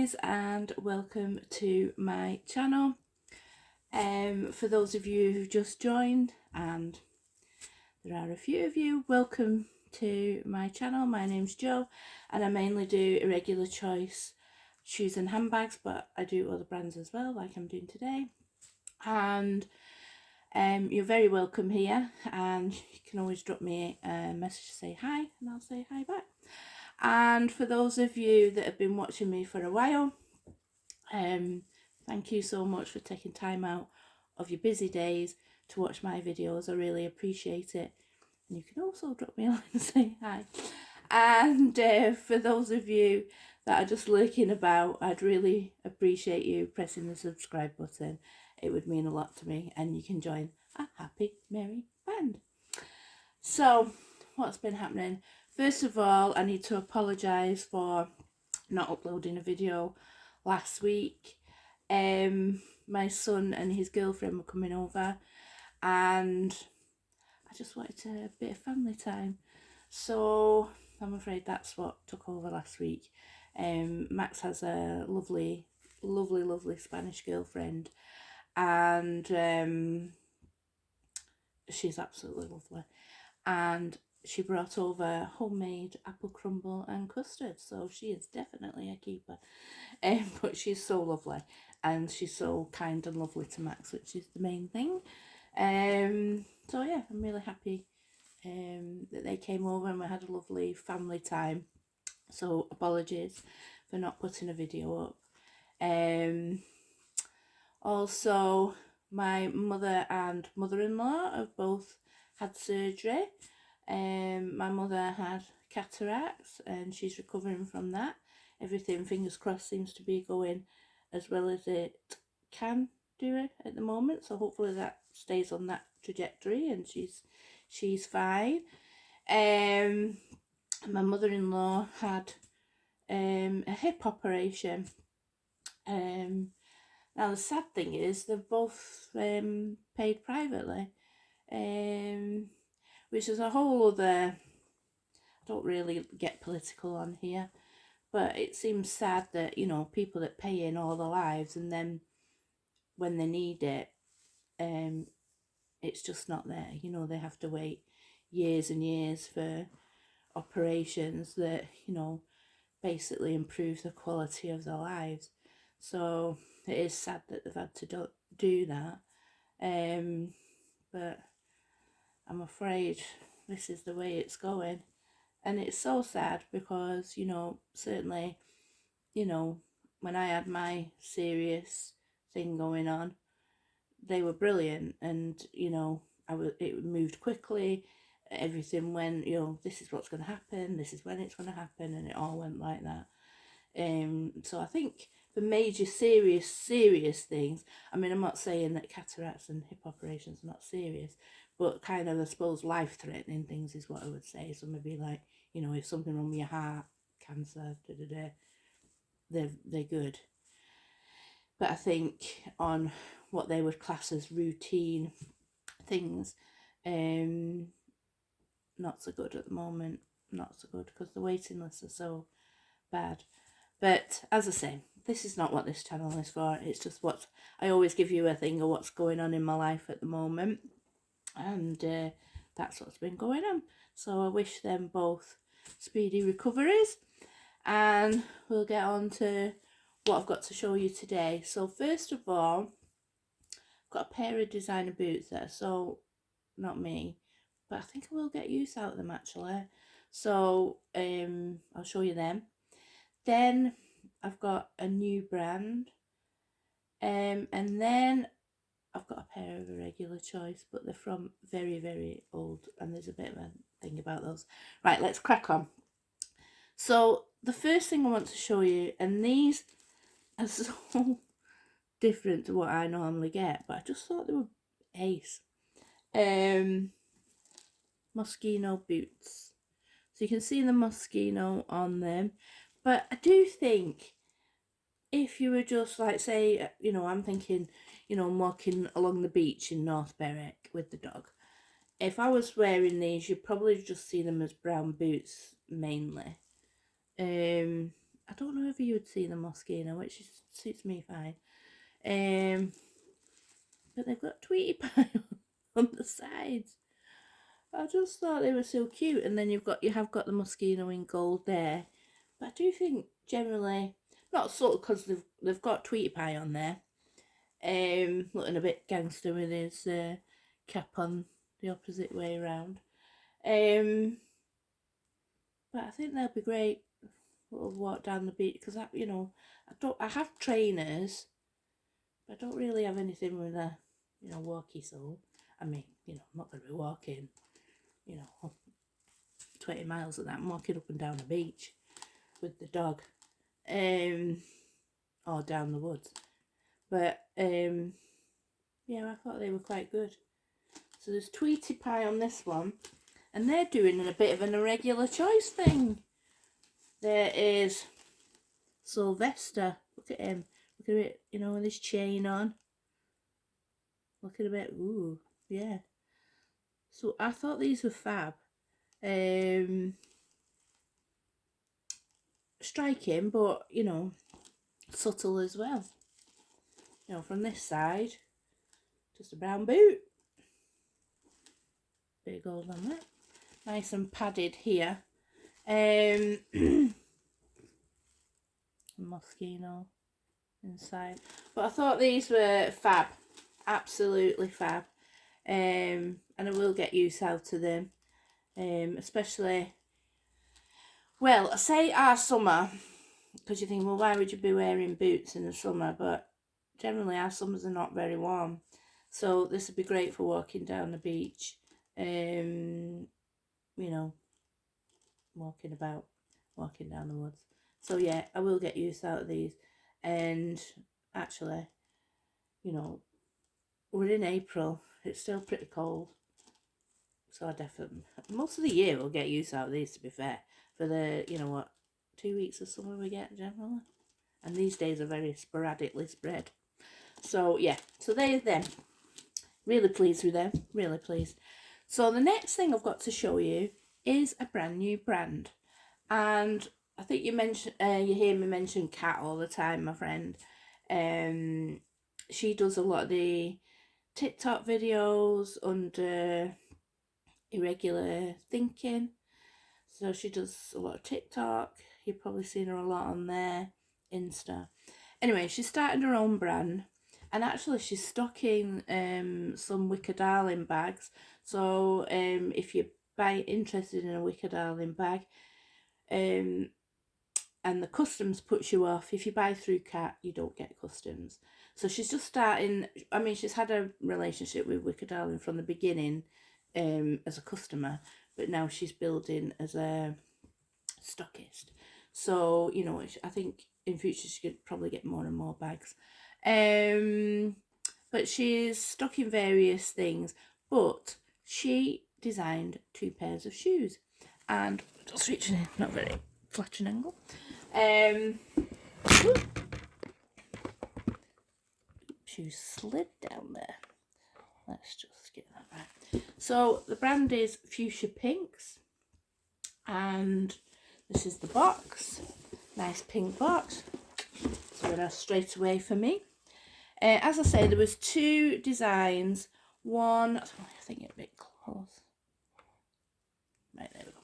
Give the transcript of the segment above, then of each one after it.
guys, and welcome to my channel. For those of you who just joined, and there are a few of you, welcome to my channel. My name's Jo, and I mainly do Irregular Choice shoes and handbags, but I do other brands as well, like I'm doing today. And you're very welcome here, and you can always drop me a message to say hi, and I'll say hi back. And for those of you that have been watching me for a while, thank you so much for taking time out of your busy days to watch my videos. I really appreciate it. And you can also drop me a line and say hi. And for those of you that are just lurking about, I'd really appreciate you pressing the subscribe button. It would mean a lot to me, and you can join a happy, merry band. So, what's been happening? First of all, I need to apologise for not uploading a video last week. My son and his girlfriend were coming over, and I just wanted a bit of family time. So I'm afraid that's what took over last week. Max has a lovely Spanish girlfriend, and she's absolutely lovely. And she brought over homemade apple crumble and custard, so she is definitely a keeper. But she's so lovely, and she's so kind and lovely to Max, which is the main thing. So yeah, I'm really happy that they came over and we had a lovely family time. So apologies for not putting a video up. Also, my mother and mother-in-law have both had surgery. My mother had cataracts and she's recovering from that. Everything, fingers crossed, seems to be going as well as it can do it at the moment, so hopefully that stays on that trajectory and she's fine. My mother-in-law had a hip operation. Now the sad thing is they've both paid privately, which is a whole other, I don't really get political on here, but it seems sad that, you know, people that pay in all their lives and then when they need it, it's just not there. You know, they have to wait years and years for operations that, you know, basically improve the quality of their lives. So it is sad that they've had to do that. But I'm afraid this is the way it's going. And it's so sad because, you know, certainly, you know, when I had my serious thing going on, they were brilliant, and, you know, it moved quickly. Everything went, you know, this is what's going to happen, this is when it's going to happen, and it all went like that. So I think for major serious things, I mean, I'm not saying that cataracts and hip operations are not serious, but kind of, I suppose, life-threatening things is what I would say. So maybe like, you know, if something wrong with your heart, cancer, they're good. But I think on what they would class as routine things, not so good at the moment. Not so good because the waiting lists are so bad. But as I say, this is not what this channel is for. It's just what I always give you a thing of what's going on in my life at the moment, and that's what's been going on. So I wish them both speedy recoveries, and we'll get on to what I've got to show you today. So first of all, I've got a pair of designer boots that are so not me, but I think I will get use out of them actually. So I'll show you them. Then I've got a new brand, and then I've got a pair of Irregular Choice, but they're from very old, and there's a bit of a thing about those. Right, let's crack on. So the first thing I want to show you, and these are so different to what I normally get, but I just thought they were ace. Moschino boots. So you can see the Moschino on them, but I do think if you were just like, say, you know, I'm thinking, you know, I'm walking along the beach in North Berwick with the dog. If I was wearing these, you'd probably just see them as brown boots mainly. I don't know if you would see the Moschino, which suits me fine. But they've got Tweety Pie on the sides. I just thought they were so cute. And then you have got the Moschino in gold there. But I do think generally, not sort of because they've got Tweety Pie on there. Looking a bit gangster with his cap on the opposite way around. But I think they'll be great. Little walk down the beach because I have trainers, but I don't really have anything with a walkie sole. I mean, I'm not going to be walking 20 miles of that. I'm walking up and down the beach with the dog, or down the woods. But yeah, I thought they were quite good. So there's Tweety Pie on this one, and they're doing a bit of an Irregular Choice thing. There is Sylvester. Look at him. Look at it, with his chain on. Look at a bit. Ooh, yeah. So I thought these were fab. Striking, but subtle as well. From this side, just a brown boot. Bit of gold on that. Nice and padded here. Moschino inside. But I thought these were fab. Absolutely fab. And I will get use out of them. Especially, well, I say our summer, because you think, well, why would you be wearing boots in the summer? But generally our summers are not very warm. So this would be great for walking down the beach. Walking down the woods. So yeah, I will get use out of these. And actually, we're in April. It's still pretty cold. So I definitely, most of the year we'll get use out of these, to be fair. For the, 2 weeks of summer we get generally. And these days are very sporadically spread. So yeah, so there's them. Really pleased with them. Really pleased. So the next thing I've got to show you is a brand new brand. And I think you hear me mention Kat all the time, my friend. She does a lot of the TikTok videos under Irregular Thinking. So she does a lot of TikTok. You've probably seen her a lot on there. Insta. Anyway, she started her own brand. And actually she's stocking some Wicker Darling bags. So if you're interested in a Wicker Darling bag, and the customs puts you off, if you buy through Kat, you don't get customs. So she's just starting. I mean, she's had a relationship with Wicker Darling from the beginning as a customer, but now she's building as a stockist. So I think in future she could probably get more and more bags. But she's stocking various things, but she designed 2 pairs of shoes, and just reaching in, not very flat an angle. Shoes slid down there. Let's just get that right. So the brand is Fuchsia Pinks, and this is the box. Nice pink box. So that's straight away for me. As I say, there was 2 designs. One, I think it's a bit close. Right, there we go.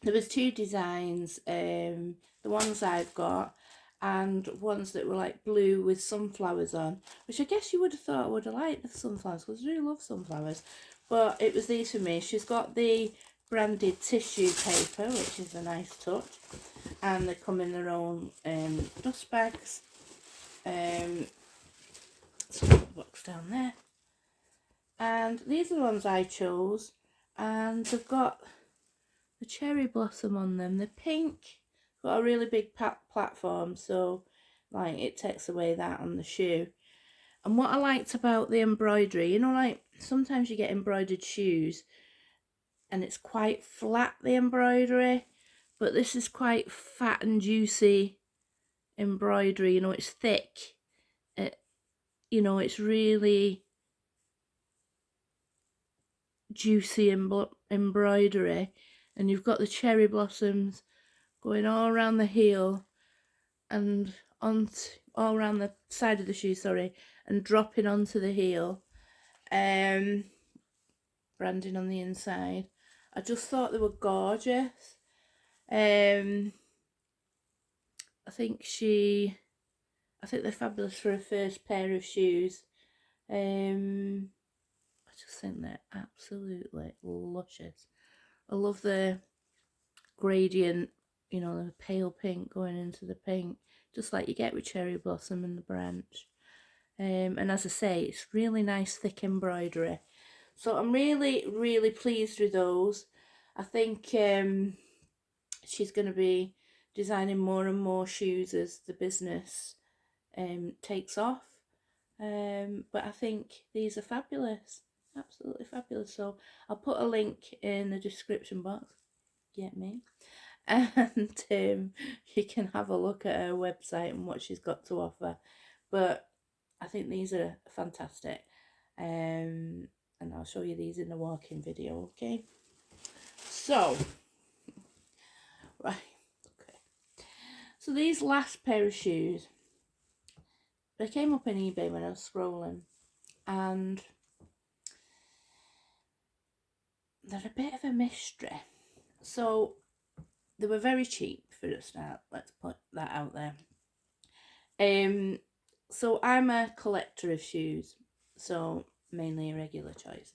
There was 2 designs. The ones I've got, and ones that were like blue with sunflowers on, which I guess you would have thought I would have liked the sunflowers, because I really love sunflowers. But it was these for me. She's got the branded tissue paper, which is a nice touch, and they come in their own dust bags. So put the box down there, and these are the ones I chose, and they've got the cherry blossom on them. They're pink, got a really big platform, so like it takes away that on the shoe. And what I liked about the embroidery, like sometimes you get embroidered shoes and it's quite flat, the embroidery, but this is quite fat and juicy embroidery. It's thick. It's really juicy embroidery, and you've got the cherry blossoms going all around the heel and all around the side of the shoe, sorry, and dropping onto the heel. Branding on the inside. I just thought they were gorgeous. I think they're fabulous for a first pair of shoes. I just think they're absolutely luscious. I love the gradient, you know, the pale pink going into the pink, just like you get with Cherry Blossom and the branch. And as I say, it's really nice thick embroidery. So I'm really, really pleased with those. I think she's going to be designing more and more shoes as the business takes off. But I think these are fabulous, absolutely fabulous. So I'll put a link in the description box, get me, and you can have a look at her website and what she's got to offer. But I think these are fantastic, and I'll show you these in the walking video, okay? So, right, okay. So these last pair of shoes, they came up on eBay when I was scrolling, and they're a bit of a mystery. So they were very cheap for a start, let's put that out there. So I'm a collector of shoes, so mainly Irregular Choice.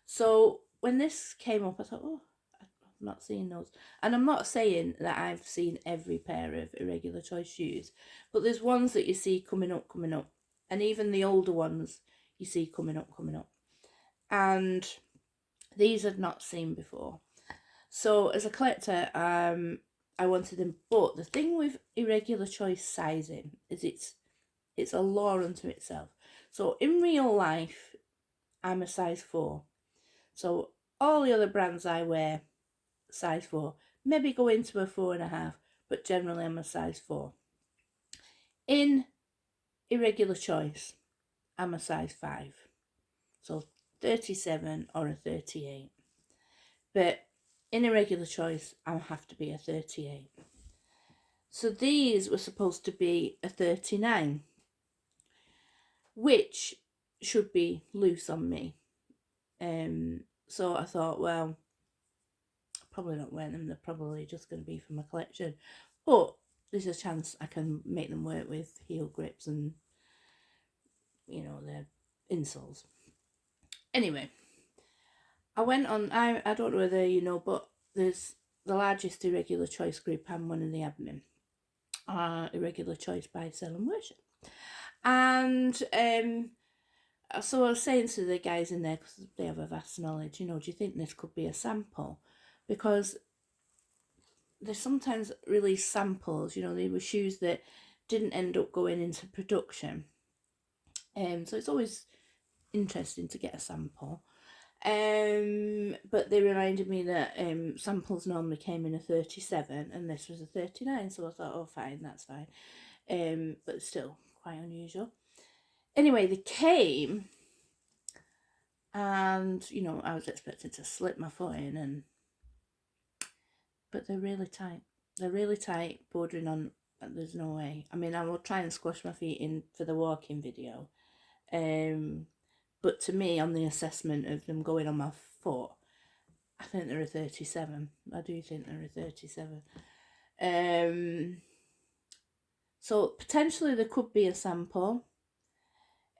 So when this came up, I thought, oh, I've not seen those. And I'm not saying that I've seen every pair of Irregular Choice shoes, but there's ones that you see coming up. And even the older ones you see coming up. And these I'd not seen before. So as a collector, I wanted them. But the thing with Irregular Choice sizing is it's a law unto itself. So in real life, I'm a size 4. So all the other brands I wear, size 4. Maybe go into a 4.5, but generally I'm a size 4. In Irregular Choice, I'm a size 5. So 37 or a 38. But in Irregular Choice, I'll have to be a 38. So these were supposed to be a 39, which should be loose on me. So I thought, well, probably not wearing them. They're probably just going to be for my collection. But there's a chance I can make them work with heel grips and, you know, the insoles. Anyway, I went on, I don't know whether you know, but there's the largest Irregular Choice group. I'm one of the admin. Irregular Choice Buy, Sell and Worship. And so I was saying to the guys in there, because they have a vast knowledge, you know, do you think this could be a sample? Because they sometimes release samples, you know, they were shoes that didn't end up going into production. So it's always interesting to get a sample. But they reminded me that samples normally came in a 37 and this was a 39, so I thought, oh fine, that's fine. But still quite unusual. Anyway, they came and, you know, I was expecting to slip my foot in, but they're really tight. They're really tight, bordering on, there's no way. I mean, I will try and squash my feet in for the walking video. But to me, on the assessment of them going on my foot, I think they're a 37. I do think they're a 37. So potentially there could be a sample.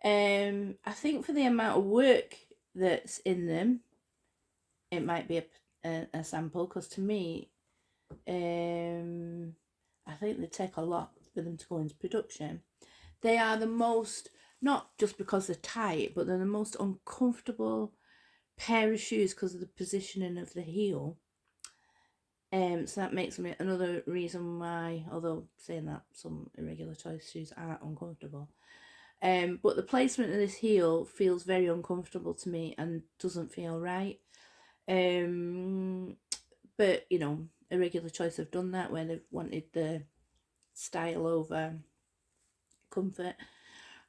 I think for the amount of work that's in them, it might be a sample, because to me, I think they take a lot for them to go into production. They are the most, not just because they're tight, but they're the most uncomfortable pair of shoes because of the positioning of the heel. So that makes me another reason why, although saying that some Irregular Choice shoes are uncomfortable, but the placement of this heel feels very uncomfortable to me and doesn't feel right. But you know, Irregular Choice have done that where they've wanted the style over comfort.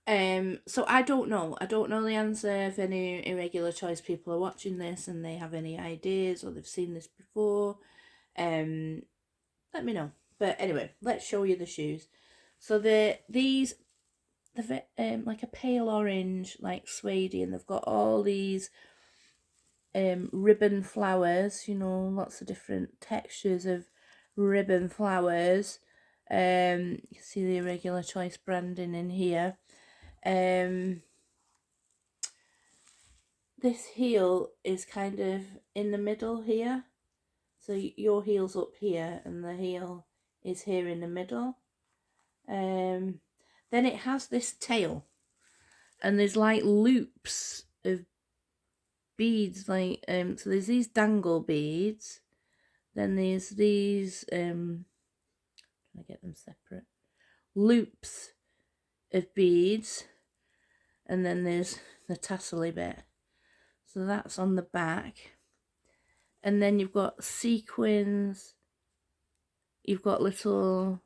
So I don't know the answer. If any Irregular Choice people are watching this and they have any ideas or they've seen this before, let me know. But anyway, let's show you the shoes. So these like a pale orange, like suede, and they've got all these ribbon flowers, you know, lots of different textures of ribbon flowers. You can see the Irregular Choice branding in here. This heel is kind of in the middle here. So your heel's up here and the heel is here in the middle. Then it has this tail. And there's like loops of beads, like so there's these dangle beads. Then there's these I get them separate. Loops of beads. And then there's the tassely bit. So that's on the back. And then you've got sequins. You've got little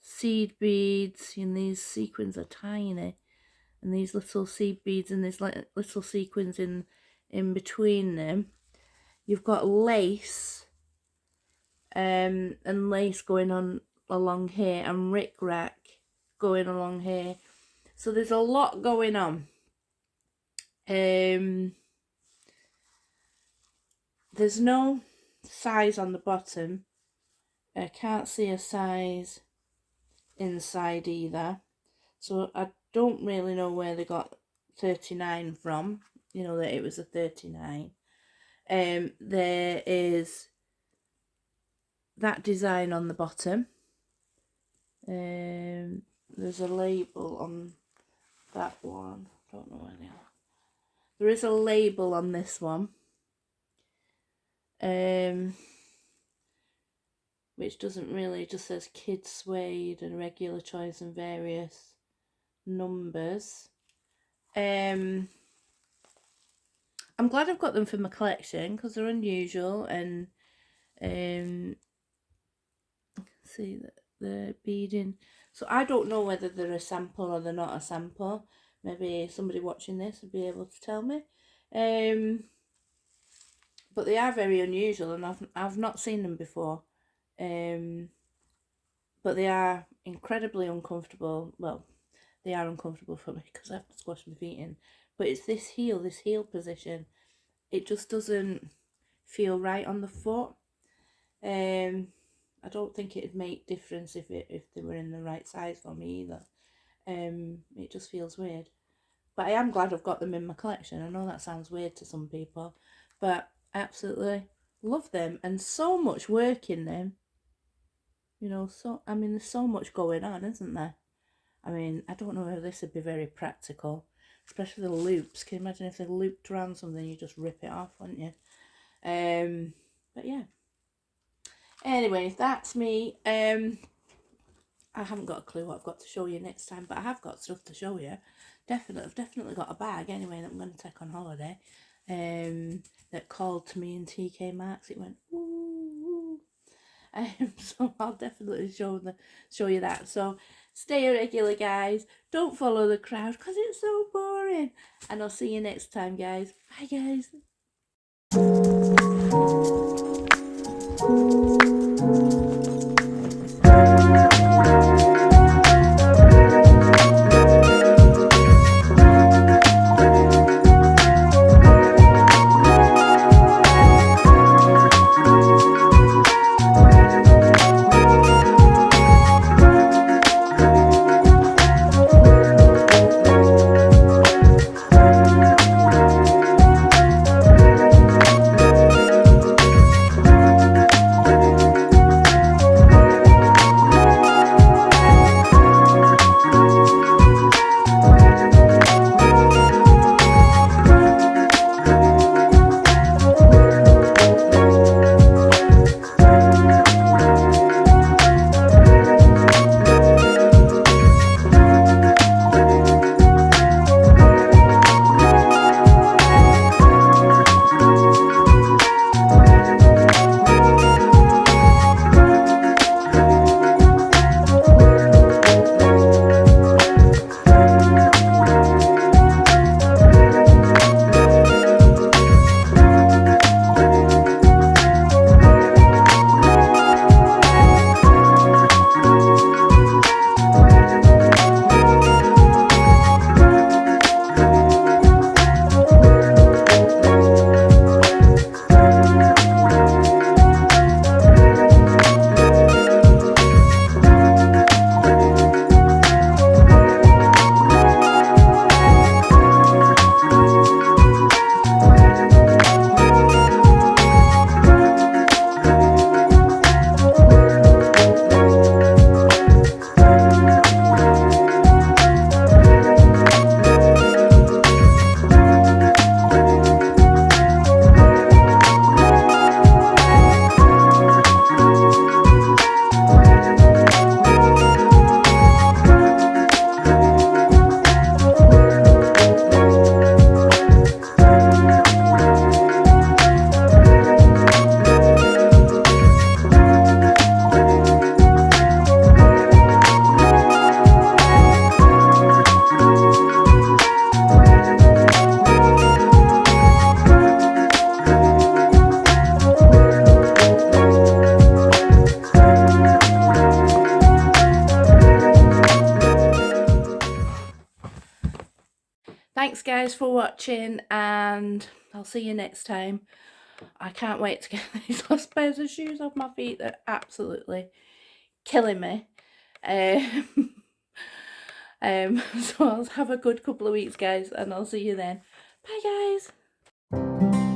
seed beads, and these sequins are tiny. And these little seed beads and there's like little sequins in between them. You've got lace. And lace going on along here, and rickrack going along here. So there's a lot going on. There's no size on the bottom. I can't see a size inside either. So I don't really know where they got 39 from. You know, that it was a 39. There is that design on the bottom. There's a label on that one. Don't know where they are. There is a label on this one. Which doesn't really, just says Kids Suede and Regular Choice and various numbers. I'm glad I've got them for my collection because they're unusual, and see the beading. So I don't know whether they're a sample or they're not a sample. Maybe somebody watching this would be able to tell me. But they are very unusual, and I've not seen them before. But they are incredibly uncomfortable. Well, they are uncomfortable for me because I have to squash my feet in. But it's this heel position. It just doesn't feel right on the foot. I don't think it'd make difference if they were in the right size for me either. It just feels weird. But I am glad I've got them in my collection. I know that sounds weird to some people, but I absolutely love them, and so much work in them. You know, I mean, there's so much going on, isn't there? I mean, I don't know if this would be very practical, especially the loops. Can you imagine if they looped around something, you just rip it off, wouldn't you? But yeah. Anyway, that's me. I haven't got a clue what I've got to show you next time, but I have got stuff to show you. I've definitely got a bag anyway that I'm going to take on holiday. That called to me in TK Maxx. It went ooh. So I'll definitely show you that. So stay irregular, guys. Don't follow the crowd because it's so boring. And I'll see you next time, guys. Bye, guys. Thanks guys for watching, and I'll see you next time. I can't wait to get these last pairs of shoes off my feet. They're absolutely killing me. So I'll have a good couple of weeks, guys, and I'll see you then. Bye, guys.